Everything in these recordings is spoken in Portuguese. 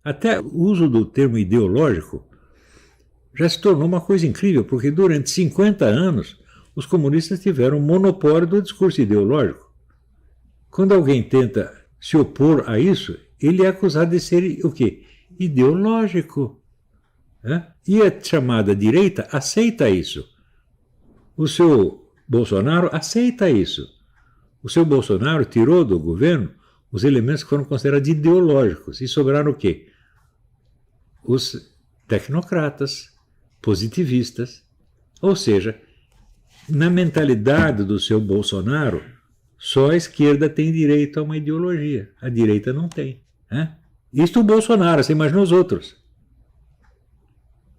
Até o uso do termo ideológico já se tornou uma coisa incrível, porque durante 50 anos os comunistas tiveram monopólio do discurso ideológico. Quando alguém tenta se opor a isso, ele é acusado de ser o quê? Ideológico. Né? E a chamada direita aceita isso. O seu Bolsonaro aceita isso. O seu Bolsonaro tirou do governo os elementos que foram considerados ideológicos. E sobraram o quê? Os tecnocratas, positivistas. Ou seja, na mentalidade do seu Bolsonaro, só a esquerda tem direito a uma ideologia. A direita não tem. Né? Isto o Bolsonaro, você imagina os outros.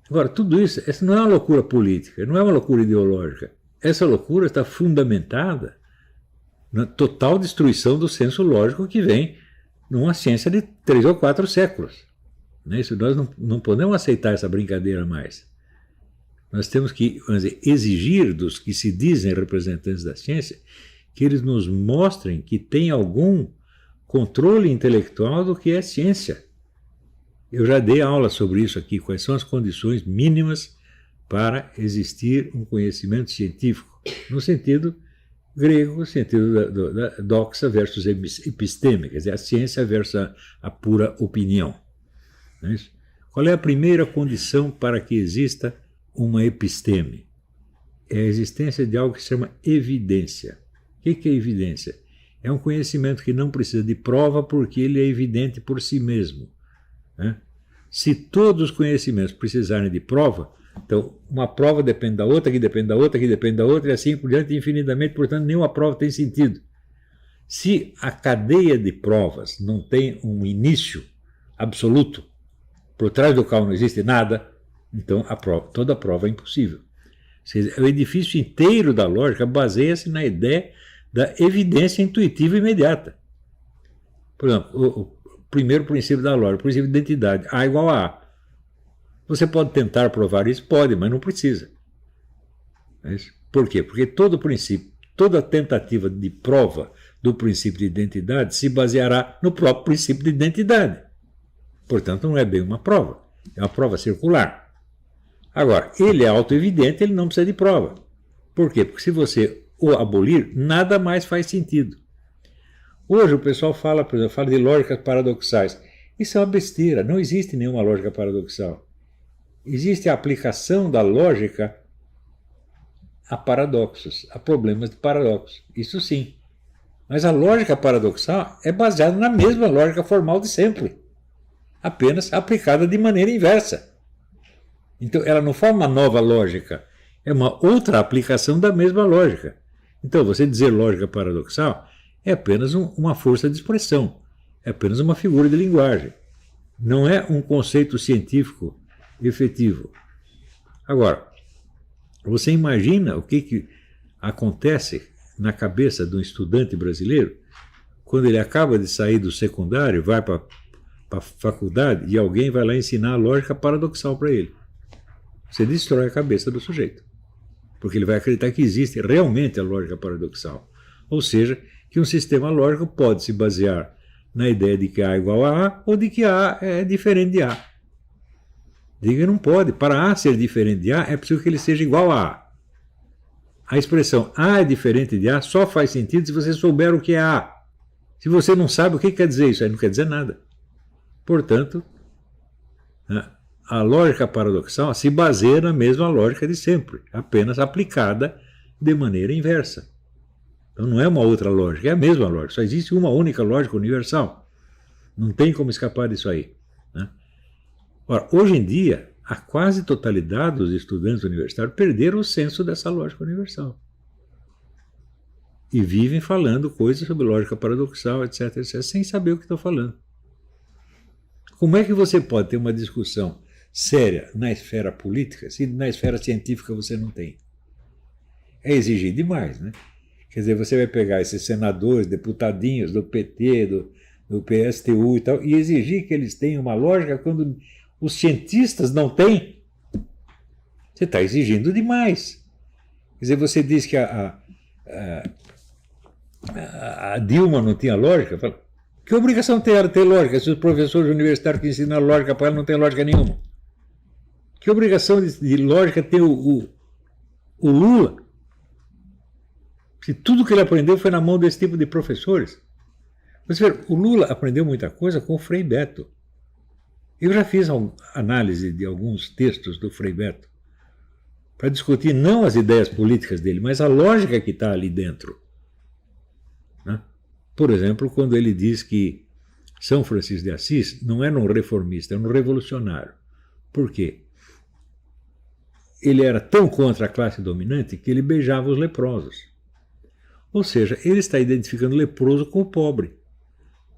Agora, tudo isso, essa não é uma loucura política, não é uma loucura ideológica. Essa loucura está fundamentada na total destruição do senso lógico que vem numa ciência de 3 ou 4 séculos. Isso, nós não podemos aceitar essa brincadeira mais. Nós temos que, vamos dizer, exigir dos que se dizem representantes da ciência que eles nos mostrem que tem algum controle intelectual do que é ciência. Eu já dei aula sobre isso aqui, quais são as condições mínimas para existir um conhecimento científico, no sentido grego, no sentido da doxa versus episteme, quer dizer, a ciência versus a pura opinião. Não é isso? Qual é a primeira condição para que exista uma episteme? É a existência de algo que se chama evidência. O que é evidência? É um conhecimento que não precisa de prova porque ele é evidente por si mesmo. Né? Se todos os conhecimentos precisarem de prova, então uma prova depende da outra, que depende da outra, que depende da outra, e assim por diante infinitamente, portanto nenhuma prova tem sentido. Se a cadeia de provas não tem um início absoluto, por trás do qual não existe nada, então toda a prova é impossível. O edifício inteiro da lógica baseia-se na ideia da evidência intuitiva imediata. Por exemplo, o primeiro princípio da lógica, o princípio de identidade, A igual a A. Você pode tentar provar isso? Pode, mas não precisa. Por quê? Porque todo princípio, toda tentativa de prova do princípio de identidade se baseará no próprio princípio de identidade. Portanto, não é bem uma prova, é uma prova circular. Agora, ele é autoevidente, ele não precisa de prova. Por quê? Porque se você o abolir, nada mais faz sentido. Hoje o pessoal fala, por exemplo, fala de lógicas paradoxais. Isso é uma besteira, não existe nenhuma lógica paradoxal. Existe a aplicação da lógica a paradoxos, a problemas de paradoxos. Isso sim. Mas a lógica paradoxal é baseada na mesma lógica formal de sempre, apenas aplicada de maneira inversa. Então ela não forma uma nova lógica, é uma outra aplicação da mesma lógica. Então você dizer lógica paradoxal é apenas uma força de expressão, é apenas uma figura de linguagem. Não é um conceito científico efetivo. Agora, você imagina o que acontece na cabeça de um estudante brasileiro quando ele acaba de sair do secundário, vai para a faculdade e alguém vai lá ensinar a lógica paradoxal para ele. Você destrói a cabeça do sujeito, porque ele vai acreditar que existe realmente a lógica paradoxal. Ou seja, que um sistema lógico pode se basear na ideia de que A é igual a A ou de que A é diferente de A. Diga que não pode. Para A ser diferente de A, é preciso que ele seja igual a A. A expressão A é diferente de A só faz sentido se você souber o que é A. Se você não sabe, o que quer dizer isso? Aí não quer dizer nada. Portanto, a lógica paradoxal se baseia na mesma lógica de sempre, apenas aplicada de maneira inversa. Então não é uma outra lógica, é a mesma lógica. Só existe uma única lógica universal. Não tem como escapar disso aí. Né? Ora, hoje em dia, a quase totalidade dos estudantes universitários perderam o senso dessa lógica universal. E vivem falando coisas sobre lógica paradoxal, etc., etc., sem saber o que estão falando. Como é que você pode ter uma discussão séria na esfera política se na esfera científica você não tem? É exigir demais, né? Quer dizer, você vai pegar esses senadores, deputadinhos do PT, do PSTU e tal, e exigir que eles tenham uma lógica quando os cientistas não têm. Você está exigindo demais. Quer dizer, você diz que a Dilma não tinha lógica. Fala, Que obrigação tem ela ter lógica se os professores universitários que ensinam lógica para ela não tem lógica nenhuma? Que obrigação de lógica tem o Lula? Se tudo que ele aprendeu foi na mão desse tipo de professores. Você vê, o Lula aprendeu muita coisa com o Frei Beto. Eu já fiz análise de alguns textos do Frei Beto para discutir não as ideias políticas dele, mas a lógica que está ali dentro. Né? Por exemplo, quando ele diz que São Francisco de Assis não era um reformista, era um revolucionário. Por quê? Ele era tão contra a classe dominante que ele beijava os leprosos. Ou seja, ele está identificando o leproso com o pobre.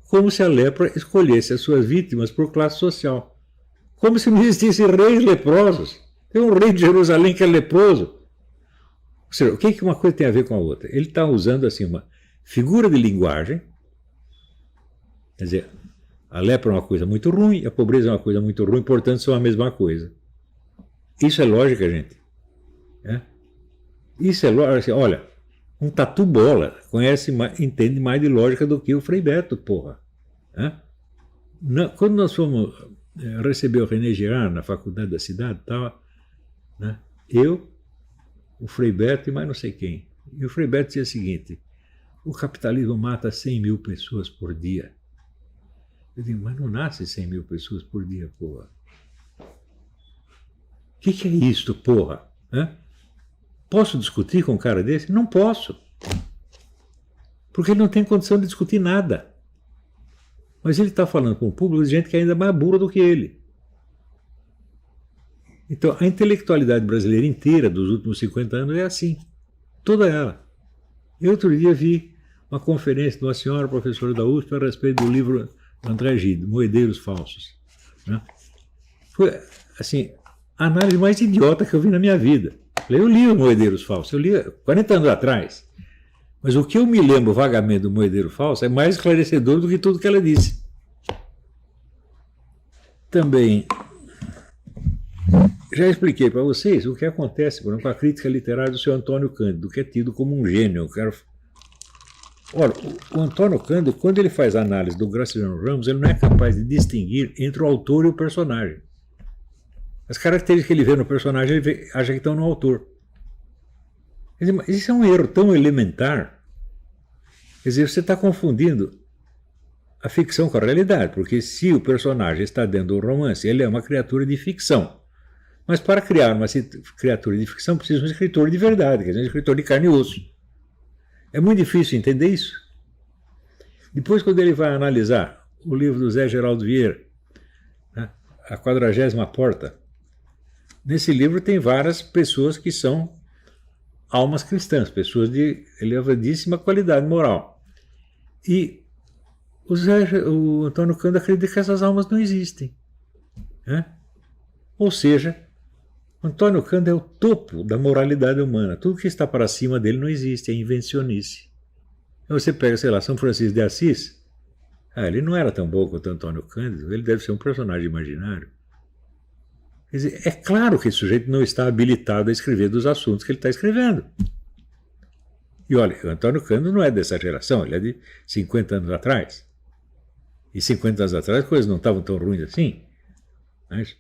Como se a lepra escolhesse as suas vítimas por classe social. Como se não existissem reis leprosos. Tem um rei de Jerusalém que é leproso. Ou seja, o que uma coisa tem a ver com a outra? Ele está usando assim uma figura de linguagem. Quer dizer, a lepra é uma coisa muito ruim, a pobreza é uma coisa muito ruim, portanto são a mesma coisa. Isso é lógica, gente. É? Isso é lógica. Assim, olha, um tatu-bola entende mais de lógica do que o Frei Beto, porra. É? Quando nós fomos receber o René Girard na faculdade da cidade, tava, né, eu, o Frei Beto e mais não sei quem. E o Frei Beto dizia o seguinte: o capitalismo mata 100 mil pessoas por dia. Eu digo, mas não nasce 100 mil pessoas por dia, porra. O que é isto, porra? É? Posso discutir com um cara desse? Não posso. Porque ele não tem condição de discutir nada. Mas ele está falando com um público de gente que é ainda mais burra do que ele. Então, a intelectualidade brasileira inteira dos últimos 50 anos é assim. Toda ela. Eu outro dia vi uma conferência de uma senhora professora da USP a respeito do livro do André Gide, Moedeiros Falsos. Né? Foi, assim, a análise mais idiota que eu vi na minha vida. Eu li os Moedeiros Falsos, eu li 40 anos atrás. Mas o que eu me lembro vagamente do Moedeiro Falso é mais esclarecedor do que tudo que ela disse. Também já expliquei para vocês o que acontece, por exemplo, com a crítica literária do seu Antônio Cândido, que é tido como um gênio. Ora, o Antônio Cândido, quando ele faz a análise do Graciliano Ramos, ele não é capaz de distinguir entre o autor e o personagem. As características que ele vê no personagem, ele acha que estão no autor. Quer dizer, mas isso é um erro tão elementar. Quer dizer, você está confundindo a ficção com a realidade, porque se o personagem está dentro do romance, ele é uma criatura de ficção. Mas para criar uma criatura de ficção, precisa de um escritor de verdade, quer dizer, um escritor de carne e osso. É muito difícil entender isso. Depois, quando ele vai analisar o livro do Zé Geraldo Vieira, né, A 40ª Porta, nesse livro tem várias pessoas que são almas cristãs, pessoas de elevadíssima qualidade moral. E o Antônio Cândido acredita que essas almas não existem. Né? Ou seja, Antônio Cândido é o topo da moralidade humana. Tudo que está para cima dele não existe, é invencionice. Então você pega, sei lá, São Francisco de Assis, ele não era tão bom quanto Antônio Cândido, ele deve ser um personagem imaginário. Quer dizer, é claro que esse sujeito não está habilitado a escrever dos assuntos que ele está escrevendo. E olha, o Antônio Cândido não é dessa geração, ele é de 50 anos atrás. E 50 anos atrás as coisas não estavam tão ruins assim. Mas